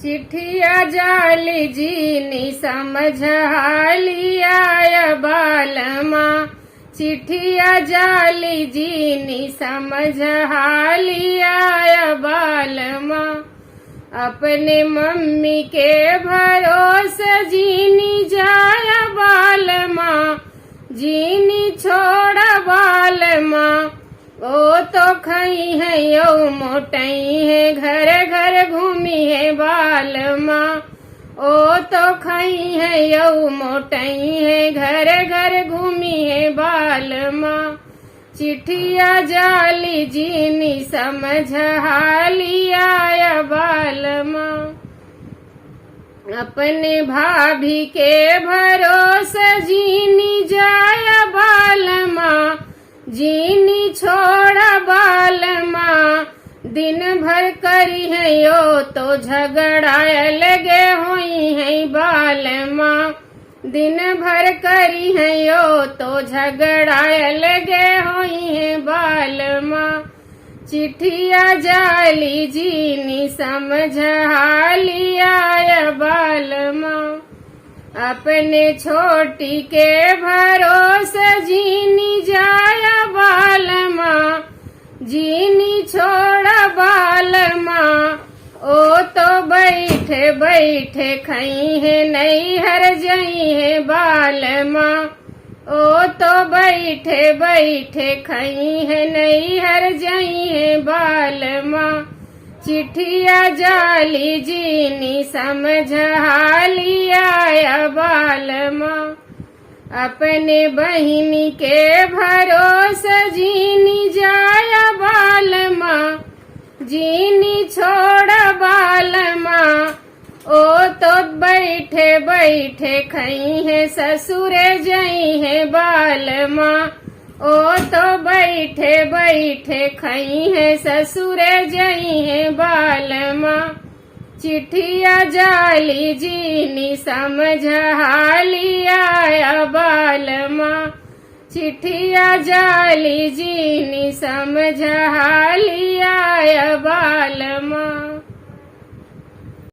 चिट्ठिया जाली जीनी समझालिया बालमा। चिट्ठिया जाली जीनी समझालिया बालमा। अपने मम्मी के भरोसे जीनी जाया बालमा। जीनी छोड़ बालमा। ओ तो खई है यो मोटई है घर घर घूमी है बालमा। ओ तो खई है यो मोटई है घर घर घूमी है बालमा। चिट्ठिया जाली जीनी समझालिया बालमा। अपने भाभी के भरोसे जीनी जाया बालमा। जीनी छोड़ा बालमा। दिन भर करी है यो तो झगड़ा लगे हुई है बालमा। दिन भर करी है यो तो झगड़ा लगे हुई है बालमा। चिट्ठिया जाली जीनी समझालिया बालमा। अपने छोटी के भरोसे जीनी जाया बालमा। जीनी छोड़ा बालमा। ओ तो बैठे बैठे खई है नहीं हर जई है बालमा। ओ तो बैठे बैठे खई है नहीं हर जई है बालमा। चिट्ठिया जाली जीनी समझालिया बालमा। अपने बहिनी के भरोसे जीनी जाया बालमा। जीनी छोड़ बालमा। ओ तो बैठे बैठे खई है ससुरे जई है बालमा। ओ तो बैठे बैठे खई है ससुरे जई है बालमा। चिट्ठिया जाली जीनी समझालिया बालमा। चिट्ठिया जाली जीनी समझालिया बालमा।